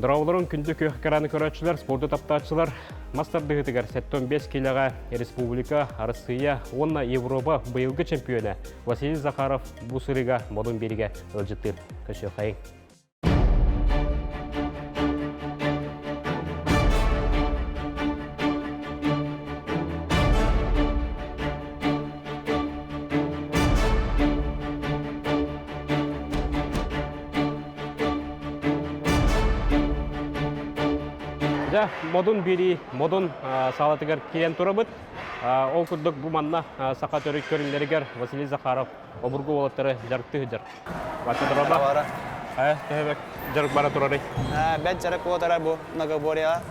Дырауларын күнді көк қараны көрәтшілер, спорты таптачылар, мастардығытығар 75 келіға республика, Россия, онна Европа бұйылғы чемпионы Василий Захаров бұсырыға модын беріге өлжіттір. Көші қайын. Модун бери, модун салатыгар киен турабыт. Ол күрдік бұл манна сақа төрік көрінлерігер Василий Захаров обырғы олаттары жарықты жар. Басы дұраба? Тәхебек жарық бара тұрары? Бәт жарық олаттары бұл Нагабория.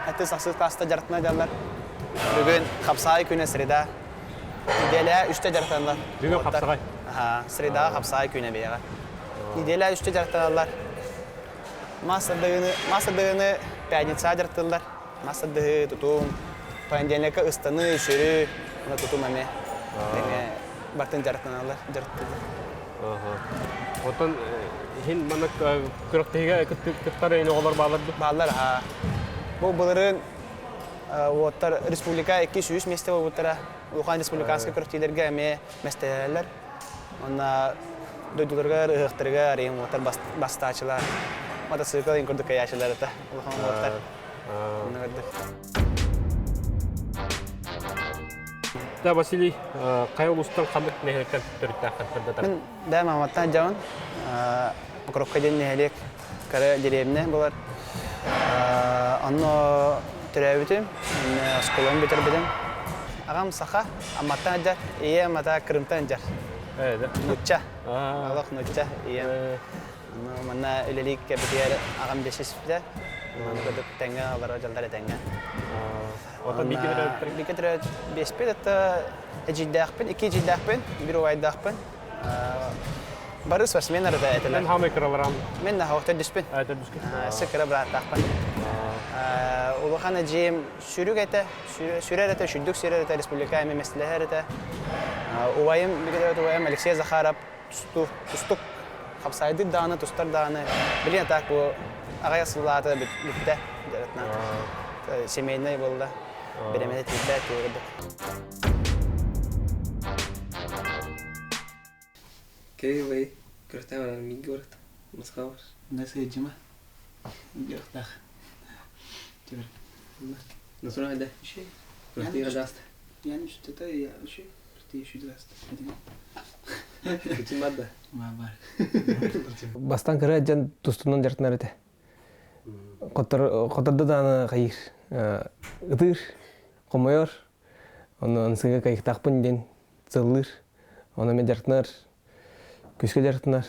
Әтті сақсыз класста жарықтына жалар. Бүгін қапсағай күні среда. Неделя үште жарықтанлар. Бүгін қапсағай? Среда қапсағай күні бейға. Неделя үште жарықтанлар. Масырдығыны пятница жарықтылар. Масырдығы тұтуым. Понедельника ұстаны, үшірі. Оны тұтуым әме. Бартын жарықтанлар. Отын хин мана күріқтіге күттар өйіне олар бағыларды? Бағылар, бұл бұлырын республика 200 месте бұлыптара. Уқан республиканский күріқтілерге әме местелерлер. Онна дөйділерге, ұғықтырға, арейін отар бастачылар. Мотоцикл инкурдук яшылар это. Да, Василий, қай ұлыстан қандық нәхеліктен түрікті ақырдатар? Мен дәм Аматтан жауын. Покровка ден нәхелек кәрі деревне болар. Анны түрәбітім, сколын бетер бедім. Ағам сақа, Аматтан жар, ие мата Крымтан жар. Нұтча, алық нұтча, ие. Mana üleliyik kebitiyer ağam beşişipte. Mana kadar tenge alara jallar tenge. Otan bir kere beşpet hatta ciddiakpen, iki ciddiakpen, bir ovaydakpen. Barı sportsmen arada ettiler. Men hamı kiralarım. Men de hafta düşpen. Sıkıra bıraktakpen. Uluğana cim sürük ete, sürerete, şüddük sürerete, Respublika emi mesleherete. Ovayım bir kere ovayım Alexey Zakharov tustuk. Kapsaydı dağını, tuştar dağını. Bilin atak bu ağaya sıllatı bitti. Semeyinay bolda. Bilemede tilde tuğurdu. Kaya bay, kırta var, mingi var. Maska var. Nasıl yiyeceğim? Yokta. Çevir. Nasıl oldu? Şey. Kırta yiyeceğiz. Yani şu da ya şey. Kırta yiyeceğiz. Küçük madde. Бастан кыра жан тустунан жартынар эте. Котырды даны кайыр. Ыдыр, комойор. Оны ансыга кайыктакпын ден зыллыр. Оны мен жартынар. Көскө жартынар.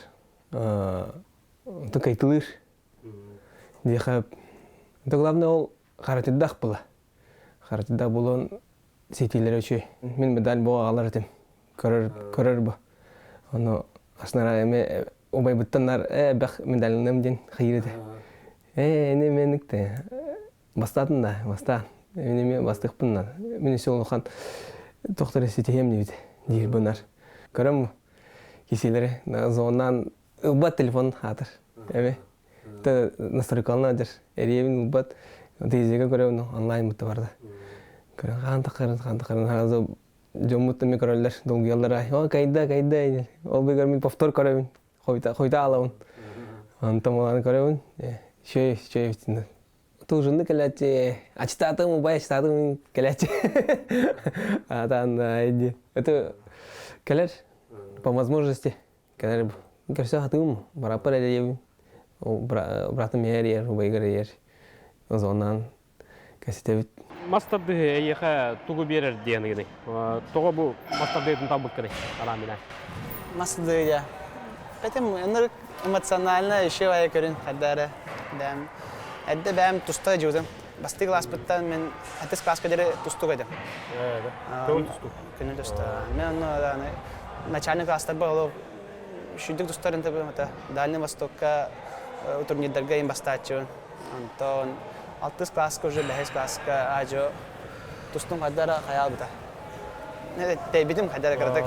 Онты кайтылыр. Дехап. Это главное ол харатиддак була. Харатиддак болон сетилер өчөй. Мен медаль боо алар этем. Көрөр бу. Оны Аснара эме обай буттанар бах медалным ден хайрыды. Эне меникте бастадын да, бастан. Эне бастыкпын. Мен ошол доктор сетем дейт. Дир бунар. Көрөм киселери зонан убат телефон хатыр. Эме та настройкална дер. Эребин убат дейзеге көрөм онлайн мутта барды. Көрөм кантакырын хазы Жомутта микроллар долгияллар. Кайда. Ол бегер мен повтор көрөмүн. Койта алабын. Антамаланы көрөмүн. Шөй. Тужунду келечи. Ачтатым, байчтатым келечи. Атан айди. Это келер по возможности. Келер керсе хатым. Барапар элебин. Братым ер, бегер ер. Озонан кесетебит. Мастарды эйеха тугу берер дегени. Тога бу мастардын табык керек арамина. Мастарды я. Поэтому эмоционально еще я көрүн хадара. Дам. Эдде бәм туста жудым. Басты класс биттен мен атыс класска дере тустук едим. Көңүл тустук. Көңүл туста. Мен аны начальный класста болуп шүдүк тустарын табымата. Дальний Востокка турнирдерге им бастачу. Антон Altız klaska уже бәхес класска ажо тустун кадара хаял бита. Ne tebidim kadar kırdık.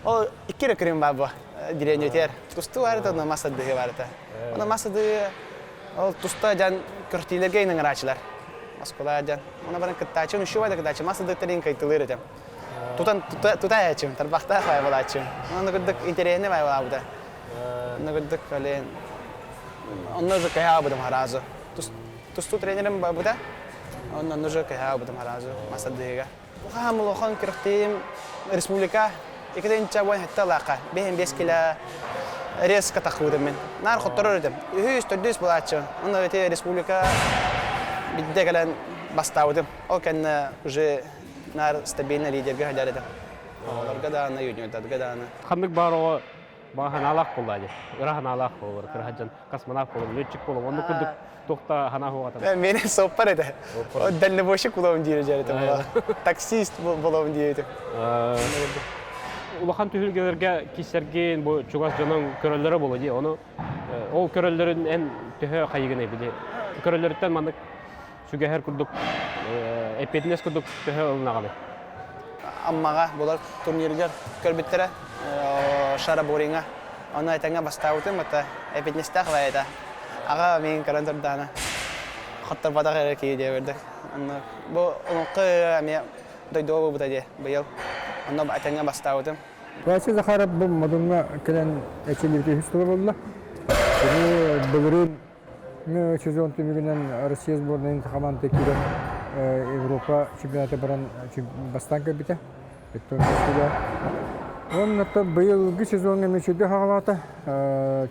O iki rekrim var bu. Dirençler. Tustu var da masa dığı var da. Ona masa dığı Ол туста жан көртилерге инен рачылар. Аскола жан. Она баран кыттачын ушу вайда кыттачын масы докторин кайтылыр этем. Тута ячым, тарбахта хай балачым. Оны гыдык интересне бай балабыда. Оны гыдык ален. Оны же кая будем харазу. Тусту тренерим бабыда. Оны же кая будем харазу. Маса дега. Ухам лохан кыртым республика. Икеден чабан хатта лака. Бехен 5 кило резко тахудым мен. Нар хоттырыр этем. 300 балачым. Оны эти республика бидде галан бастаудым. Ол кен уже нар стабильный лидерге хадар этем. Оларга да аны юниордатга да аны. Хандык бароо ханалак болду. Ыра ханалак болду. Кырхаджан космонавт болду, летчик болду. Оны кудук тохта хана хугата. Мени соппар эте. О дальнобойщик болом дирижер этем. Таксист болом дирижер. Улахан түһүлгелерге кисерген бу чугас жанын көрөллөрү болду ди. Оны ол көрөллөрүн эн төһө кайыгыны биди. Көрөллөрдөн мандык сүгәһәр курдук эпетнес курдук төһө ылнагалы. Аммага болар турнирлер көрбүттере шара боринга. Аны айтаңа бастаутым ата эпетнестак вайда. Ага мен карантардана. Хаттар бадага кейде берди. Аны бу онкы ами дойдоо бутаде быйыл. Аны айтаңа бастаутым. Василий Захаров бұл модунга келен эчелибите хистор болду. Бүгүрүн сезон түмүгүнөн Россия сборной команда кирен Европа чемпионаты баран бастанга бите. Он это быйылгы сезонга мечүдө хагалата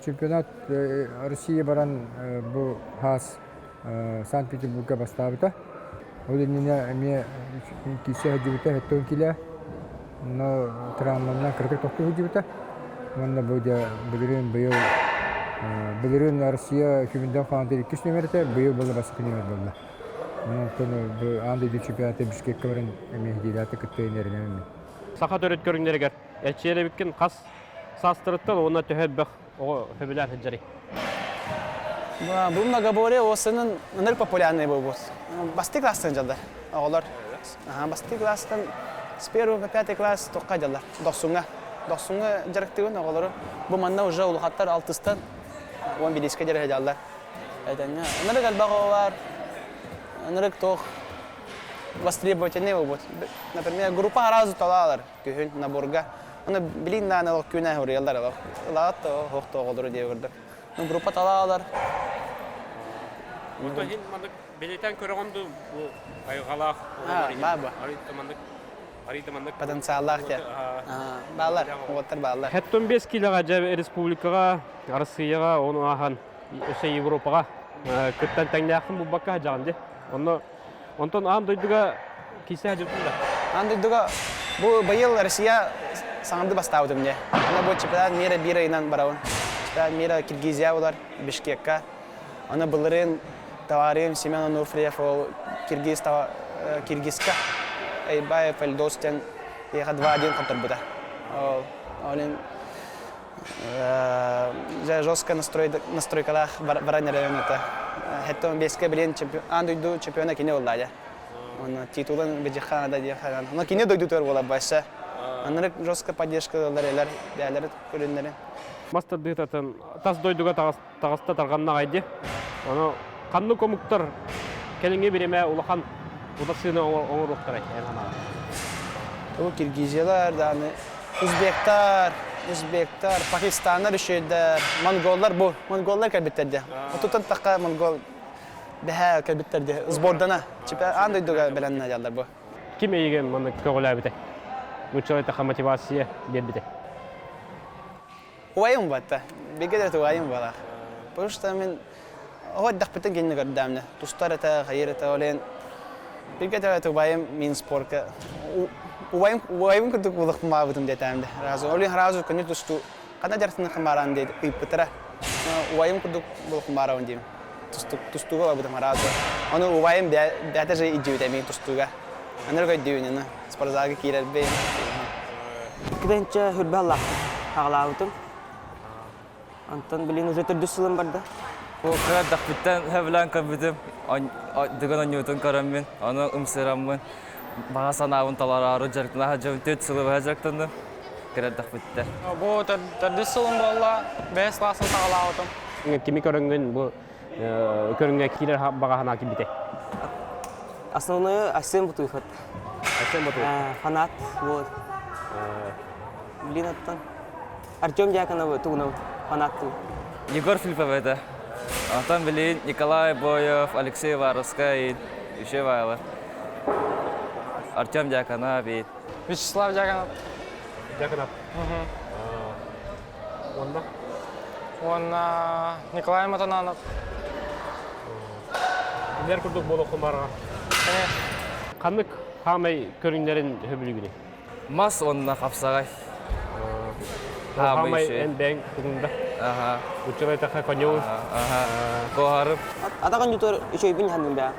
чемпионат Россия баран бу хас Санкт-Петербургга бастабыта. Ол эмне эме кисе жибите хеттон киле. Но травмана крикет тоқту жибите. Мында буде билирин Россия күмүндөн команда 2 номерте быйыл болду басып номер болду. Мына андай чемпионатта Бишкекке баран эме дилаты кыттыйнеринен. Саха төрөт көрүңдөргөр элчеле биккен кас састырыттан оны төһөббөх о хөбүлөр хыжары. Бу многоборье осынын ныр популярный был бус. Басты класстан жалдар. Оголор. Басты класстан с 1 по 5 класс тоққа жалдар. Досунга жарыктыгын оголору. Бу манна уже улухаттар 6-стан 11-ке жарык жалдар. Айтаңа. Ныры галбагы бар. Нырык тох востребовательный был. Например, группа разу талалар күн наборга. Аны билин наны күнә хөрелдер. Лат хохто оголору дип көрдүк. Группа талалар. Бу хин мандык белетен көрөгөндү бу айгалак. Баба. Аритамандык потенциаллар те. Балар, оттар балар. 75 килога республикага, Россияга, оны ахан өсө Европага көттөн таңдакын бу бакка жагынды. Онтон андойдуга кисе жыптында. Андойдуга бу быйыл Россия саңды бастауды мне. Аны бу чемпионат мира бирайынан барабын. Чемпионат мира Киргизия булар, Бишкекка. Аны былырын товарим Семен Онуфриев ол Киргизка. Айбаев Эльдостен еха 2-1 контр бута. Олин жестко настройкалах баранерен это. Хеттон беске билен андойду чемпиона кине олдая. Он титулын бежихана дихан. Но кине дойду төр бола баса. Анрык жестко поддержка ларелер, ялер көрүннөрү. Мастер дытатын тас дойдуга тагыста тарганна гайды. Аны канны комуктар келинге береме улахан удасыны оңорлуктар айнана. О Киргизиялар даны Өзбектар, Пакистандар үшөйдер, монголлар бу. Монголлар кәлбеттерде. Отутан такка монгол бәһә кәлбеттерде. Сбордана. Чемпион андойдуга беләннәр ялдар бу. Ким еген моны көгөлә бите. Бу чөйтә мотивация бербите. Уайым батта. Бегедер уайым бала. Потому что мен вот дахпетен генне гардамны. Тустар это хайр это олен. Бегедер это уайым мин спорка. Уайым кудук булык мабытым детамды. Разу олен разу көне тусту. Кана жарсны хамаран дейт. Ипетра. Уайым кудук булык маран дейм. Тустуга бабытым разу. Аны уайым бәтә же иҗүдә мен тустуга. Анырга дүйнене. Спортзалга кирер бе. Киденче хурбалла аглаутым. Антон билин уже төрдүсүлүм барды. Бу кырдак биттен хевлан кабидим. Диган Ньютон караммен, аны умсыраммын. Бага санабын таларары жарктына хажым төтсүлү хажактынды. Кырдак битте. Бу төрдүсүлүм болла, 5 классын тагалаутым. Кими көрөнгөн бу көрүнгө килер багахана кибите. Основное Асем Бутуйфат. Асем Бутуй. Фанат. Вот. Блин, оттан. Артем Дьяконов тугнал. Фанат. Егор Филиппов это. Антон Белин, Николай Боев, Алексей Воровский, еще Вайлер. Артем Дьяконов и Вячеслав Дьяконов. Дьяконов. Онда? Он Николай Матананов. Нер курдук болу кумарга. Канык хамай көрүнлерин хөбүлүгүнү. Мас онна капсагай. Хамай эн бен тугунда. Ага. Учулай таха коню. Ага. Кохарып. Атакан ютор еще и бин ханын бя.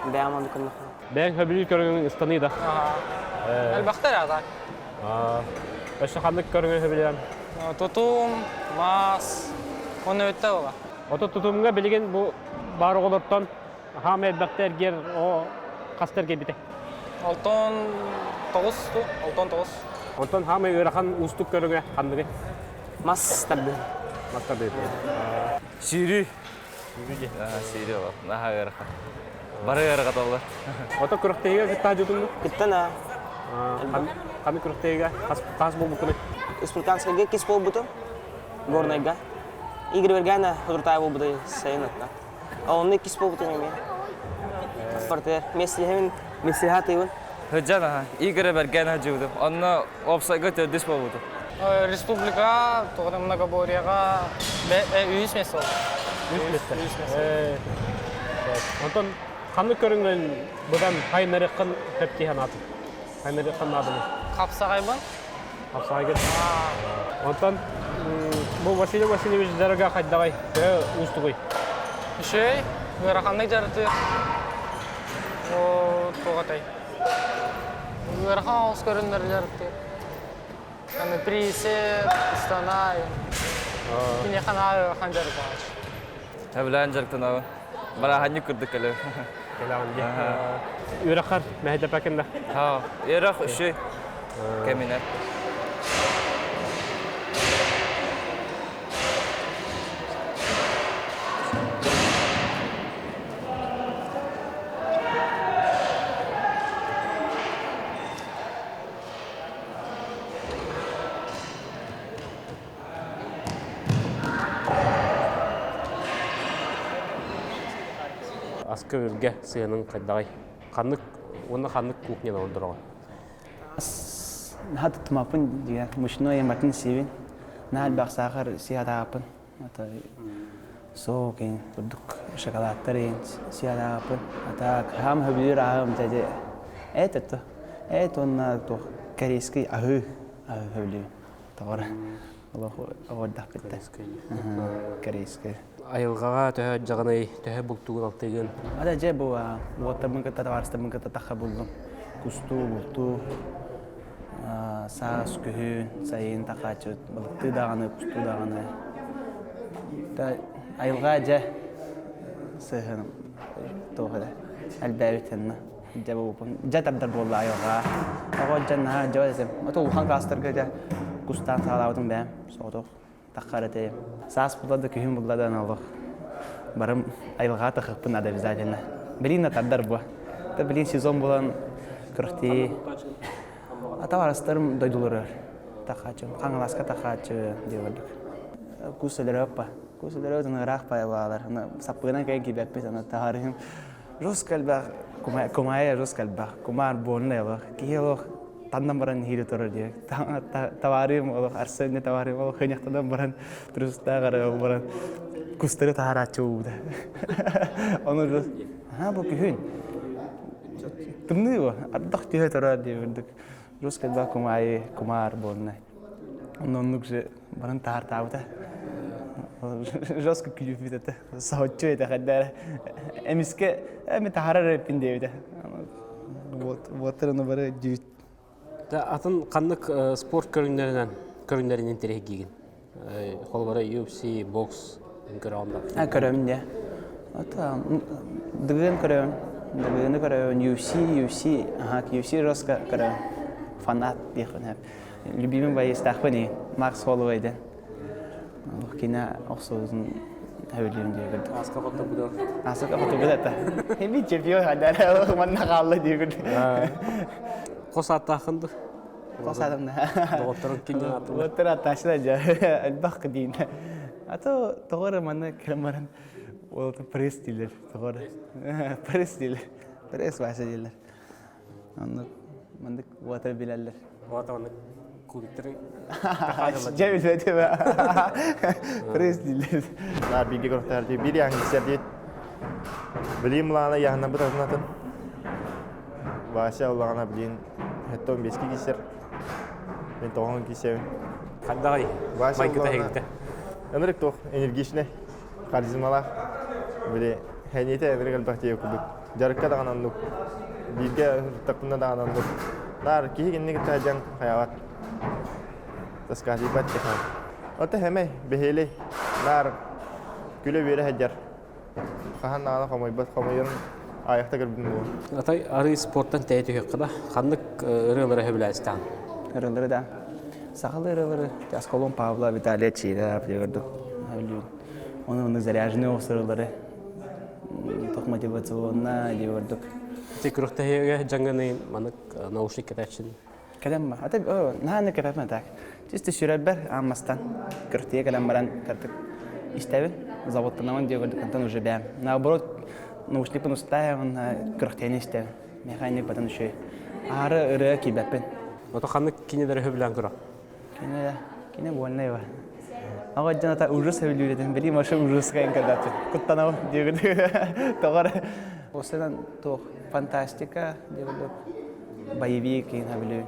Бя ман кын. Бен хөбүлү көрүнүн станыда. Элбахтар атак. Башка канык көрүнүн хөбүлүн. Тутум, мас. Он өттө буга. Ото тутумга билген бу бары олорттон хамай бактергер о кастерге бите. Алтон 9 ту, алтон 9. Онтон хамай ырахан устук көрүнгө кандыгы. Мас табды. Маска бет. Сири. Сири бар. Наха гырха. Бары гырха толлар. Ото күрөктеге таажутумду. Киттана. Каны күрөктеге кас болбукуны. Республиканская кис пол буто. Горная. Игорь Вергана, Худуртаева буде сайнатна. А он не кис пол буто не. Партер меслихен меслихат его. Хөджана. Игорь Берген хаджуду. Онна опсайга төдүс болбуду. Республика тоғыры многоборияға үйіс мес ол. Онтон каны көрүнгөн будан хайнарыкын көптеген аты. Хайнарыкын адымы. Қапсағай бұн? Апсай кет. Онтон бу Василий Васильевич жарга кайдагай устугуй. Үшей, ғырақандай жарыты. О, тоғатай. Ғырақан ауыз көріндер жарыты. Аны присед, станай. Кине хана ханжар бач. Таблан жарктана. Бара ханны күрдүк эле. Үракар мәһәдә пакында. Ха, ярах үшей. Кеминер. Аскы үргә сыйының кайдагай. Канык, оны канык кухняда олдырган. Хат тумапын диге мушной матын сивин. Нал баксахар сиядапын. Ата сокен будук шоколадтарын сиядапын. Ата хам хабир ахам теде. Это он то корейский ахы хабли. Товар. Аллах аваддак битте. Корейский. Айылгага төһө жагынай төһө бултугун алтыгын. Ада же бу вот ката товарстан ката таха булдум. Кусту булту. Саас күһүн сайын такачыт. Булты даганы кусту даганы. Та айылга же сыһын тоғыда. Албавитенна. Жабупун. Жатардар болду айылга. Ого жанна жабасем. Ото ухан кастырга же кустан салаудым бәм. Содо такарате. Саас булады күһүн булады аналык. Барым айылга тахыппын обязательно. Билина тардар бу. Та билин сезон булан кырыкты. Атаварыстарым дойдулар. Тахачым, каңласка тахачы дебедик. Кусылыраппа. Кусылыратын ырак пайбалар. Сапына кай кибеппес ана тахарым. Роскалба, кумая роскалба. Кумар болнева. Киелох тандан баран хире торор дие. Таварым олох арсене таварым олох хыняктан баран турустагара баран кустары тахарачууда. Оны жос. Бу күн. Тымны ардак тие торор дебедик. Роскалба кумар болне. Оннук же баран тартауда. Жостко күйүп саучу эте хаддар. Эмиске эми тахарар пиндебиде. Вот это бары жүйт. Та атын канык спорт көрүнлөрүнөн терек кийген. Холбара UFC, бокс көрөмдө. Көрөм де. Ата дыгын көрөм. Дыгын көрөм UFC, UFC роска көрөм. Фанат дихне. Любимый боец тахвани Макс Холлоуэй. Кина оксозун Hövlüyüm diye gördük. Аска фото буду. Asık foto bu da ta. Hem çepiyor hadi manna kallı diye gördük. Қос аттақынды. Kosadımda. Доғыттырын кенген аттылар. Otur ataşla ja. Elbaq deyin. Ata doğru manna kremaran. O pres diler. Doğru. Pres diler. Pres bahasa diler. Onu mandık water bilerler. Ватаны куликтері. Cemil öyle mi? Pres diler. Nar bilgi gruplar diye bir yan gitser bilim lana yanına bir tarafından Başa olana bilin hatta 15 kişiler ben toğun kişi Қандағай. Başa Майкыта olana хегілді. Энерик тоқ энергичне харизмала биле хәнете энерик албахте юкубук жарыкка даган аннук билге тақына даган аннук нар кихи геннеге таҗан хаяват таскалибат техан ота хеме бехеле нар күле бере хаҗар хахан нана хамайбат хамайын аякта гырбын бу Атай ары спорттан тәйті хеққыда. Қандық ұрылары хебіләстан. Irılları da. Sakalı ırılları. Askolon Pavla Vitalia Çiğde gördük. Onun заряженные ırılları. Çok motivasyonla gördük. Тек рухтаһиге жаңганы манык наушник кетәчен. Kadam mı? Hatta o nane kadar mı tak? Just şurayber ammastan. Kırtıya kadar baran kırtık. İşte zavodtanaman diye gördük kantan уже бәм. Наоборот, наушник пунустая он кыртыяны işte. Mekanik batan şey. Ары ыры кибәпен. Ото қандық кенедері хебілән күрі. Kine больной var. Ama canata ужас söylüyordum. Biri maşa ужас kayın kadar. Kutlanao diye gördük. Doğru. O sırada çok fantastika diye gördük. Боевик yine biliyor.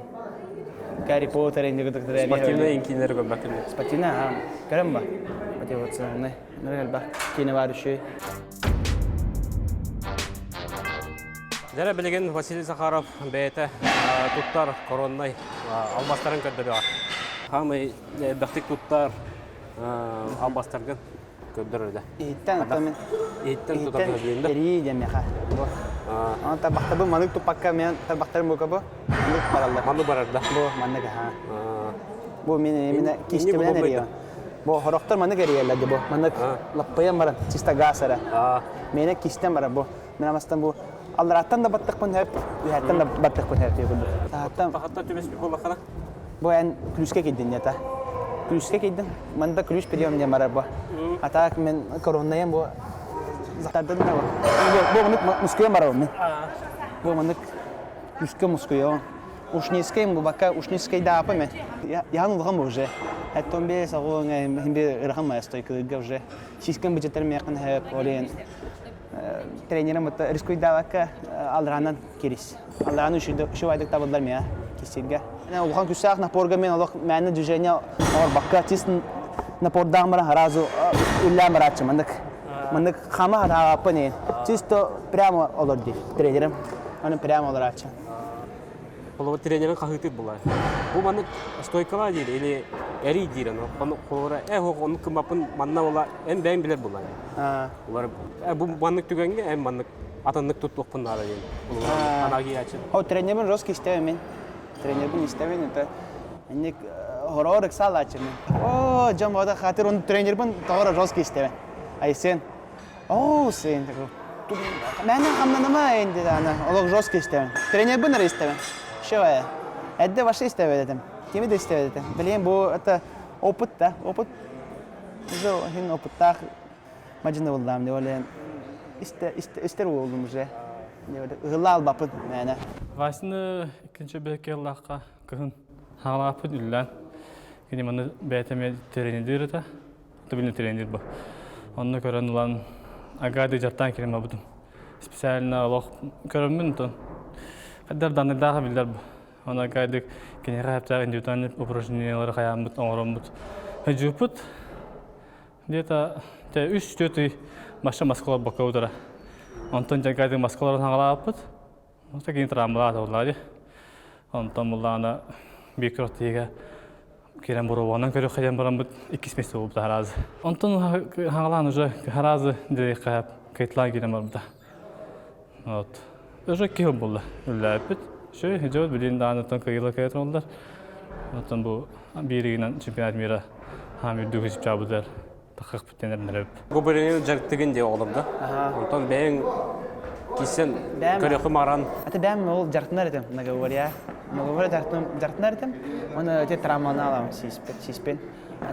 Harry Potter'ın diye gördük. Спортивный ең кенелері көп бәкілді. Спортивный ha. Görün mü? Motivasyonlu. Nereye bak? Kine var şu. Жәрі білеген Василий Захаров бәйті тұттар короннай алмастарын көндірі бар. Қамы бәқтік тұттар алмастарған көндірілді. İhten tamam. Еттен тұтар көндірілді. Eri demeha. Ama tabakta bu manık tupakka men tabaktar mı bu? Manık parallar. Маны барарда. Bu manık ha. Bu mine kişi bilen eriyor. Bu horoktar manık eriyorlar bu. Manık lapaya maran. Çista gasara. Mene kişten var bu. Men amastan bu Allah'tan da battık bunu hep. Hayattan da battık bunu hep diyor. Hatta Hatta tübes bir kolla kana. bu en külüske gidin ya ta. Külüske gidin. Man da külüs periyom diye marar bu. Hatta men koronayım bu. Zaten ne var? Bu manık muskuya marar men. Bu manık külüske muskuya. Ушнискейм bu baka ушниskey da yapı men. Yan ulğam уже. Hatta bir sağol hem bir ırham estoy kılga уже. Şiskem budjetler mekan hep olen. Тренером это рискует давака алраnan кирис. Алрану şu aydık tabadlar mı ya? Kesinlikle. Yani ulğan küsaq naporga men Allah məndə düzenya or bakka tis napor damara harazı illa maratçı mandık. Mandık xama hada yapı ne? Чисто прямо olur değil. Тренером onu прямо olur açı. Қолы тренерін қағыты бұлай. Бұл маны стойкала дейді, или әри дейді. Оны қолыра, оны кімапын манна ола, ән бәйін білер бұлай. Бұл маннық түгенге, ән маннық атанлық тұт оқпын ара дейді. Анағы ячын. O trenerin жесткий istemiyorum. Trenerin istemiyorum. Это ник horror sal açım. O cam vada xatir onu trenerin doğru жесткий istemiyorum. Ay sen. O sen. Ben hamlanama indi ana. O жесткий istemiyorum. Trenerin nereye istemiyorum? Şöyle. Edde başta istemedim. Kimi de istemedim. Bileyim bu это опыт da. Опыт. Уже hem опытта macında oldum diye öyle ister oldum уже. Hılal bapın yani. Vasını ikinci belki Allah'a kıhın halapı dillen. Yine bana BTM trenidir de. Tabii trenidir bu. Onunla gören olan agadı jartan kelime buldum. Spesialne Allah görünmün ton. Kadar da daha bilir bu. Ona gaydık kine rapta individual упражнениялар каямбыт оңоромбут. Жупут. Где-то 3-4 маша маскалар бока удара. Онтон жагайды маскаларын аңлаппыт. Оста кийин травмалар олар. Онтон булана бикротига керен бурованан көрө каям барамбыт 2 месяц болуп таразы. Онтон аңлан уже таразы деп кап кайтлар керен барбыта. Вот. Уже киһи булды. Үлләппит. Şöyle hicret bildiğin daha anlatan kıyıla kayıt oldular. Ondan bu birinin çempiyonat mira hamir dövüş yaptılar. тахах биттенернереп. Губернатор жарктыгын де олымда. Онтон бәйін кисен көрөкü маран. Это бәм ол жартынар етем, наговоря. Наговоря жартынар етем, оны өте травманы алам, сиспен.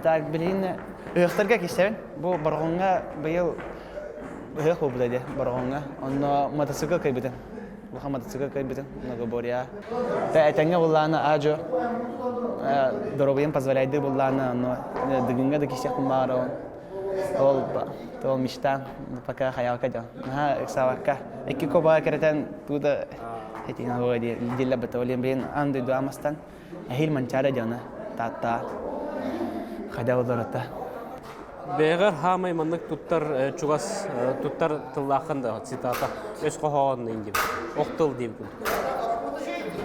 Так, білейін, ұйықтарға кестерін, бұл барғонға бұйыл ұйық бұл бұдайды, барғонға. Оны мотоцикл кайбетен. Бұға мотоцикл кайбетен, наговоря. Әтәңге бұлланы ажо, дорогайын позволяйды бұлланы, дығынға да кесек бұлмағыр ол мечта, пока хаялка дел. Эксавака. Эки коба керетен туда эти наговори дилла батолем бен анды дуамастан. Ахил манчара дена тата. Хада удората. Бегер хамай маннык туттар чугас туттар тыллахында цитата. Өз кохоонны ингин. Октыл дейм.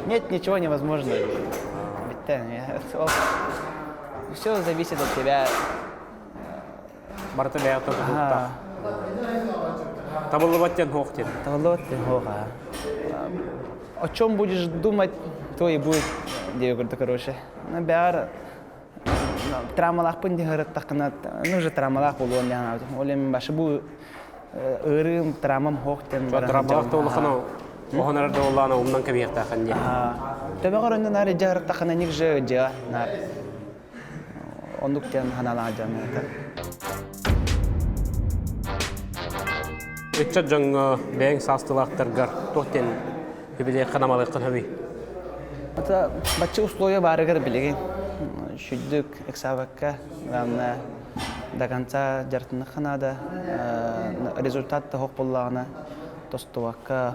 Нет, ничего невозможно. Все зависит от тебя. Барты бәяты тұтта. Табылываттен хоқтен. Табылываттен хоға. О чем будешь думать, то и будет, девушка, короче. На бәр травмалақ пын дегірі тақынат. Ну же травмалақ болу он яғын аудым. Олем башы бұл ұрым травмам хоқтен. Травмалақ та олықына оғынарда олағына умнан кәбейік тақын де. Төбәғыр önünün әрі жағыр тақына нек жағы жаға. Ондықтен ханалаға жағын. Өтчат жаңы бәйін састылақтарғар тоқтен көбеле қанамалы қынхаби. Это бачы условия барыгар билеген. Шүддік эксавакка, главное, до конца жартыны қанада, результатты хоқ болағына, тостуаққа,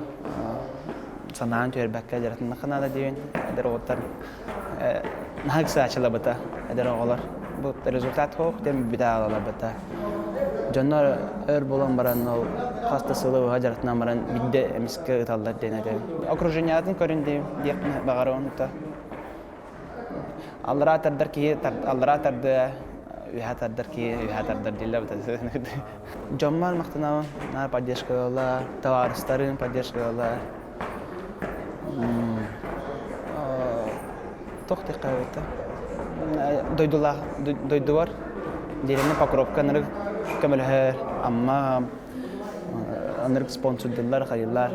санаан түйербәкка жартыны қанада дейін, әдір оғыттар. Нағықсы ачыла бұта, әдір оғылар. Бұл результат хоқ, дем біда алала бұта. Жоннар өр болан баран, қасты сылы бұға жартынан баран, бидде әміскі ұталдар дейін әдейін. Окружениятын көріндейін, дейін бағары оңыта. Аллара тардар ки аллара тарды үһә тардар ки үһә тардар дилла бит. Жоммар мактанау на поддержкалар, товарищларын поддержкалар. Тохты кайта. Дойдулар. Деревне покровка нырык көмөлһөр, амма нырык спонсордылар хайылар.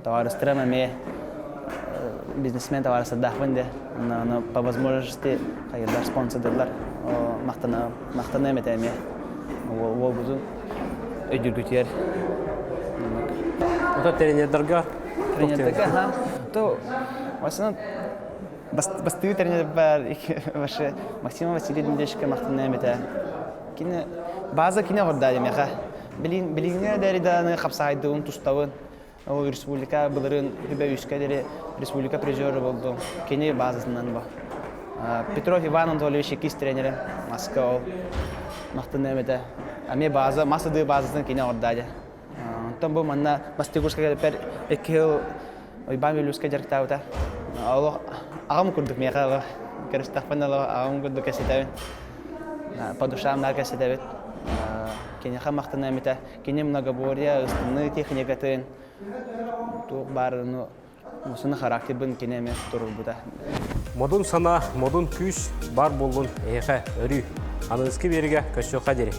Товарищлар мәме бизнесмен товарищлар дахвынды. Но по возможности хайылар спонсордылар. Мақтана метеме. Ол бузу өйдүргүтер. Ота тренердерга. Тренердерга, то васына басты тренер бар, ваше Максим Васильевич Дешка мақтана мете. Кине база кине гордадым яха. Билиңе дәриданы капсайдын туставын. Ол республика буларын үбәүскә дәре республика призеры булды. Кине базасыннан ба. Петров Иван Анатольевич кис тренеры Москва. Мақтана мете. Аме база, масады базасын кине гордады. Там бу манна мастигушка пер экел ойбан билүскә жарктаута. Аллах агам күрдүк мега керстахпанала агам күрдүк әсетәбен. По душам на әсетәбен. Кине хамактана мете. Кине многоборья, остальные техникатын. Тук барыны мусына характербен кинеме турып бута. Модун сана, модун күш бар болун эһе өрү. Аныңызки берге көшө хадери.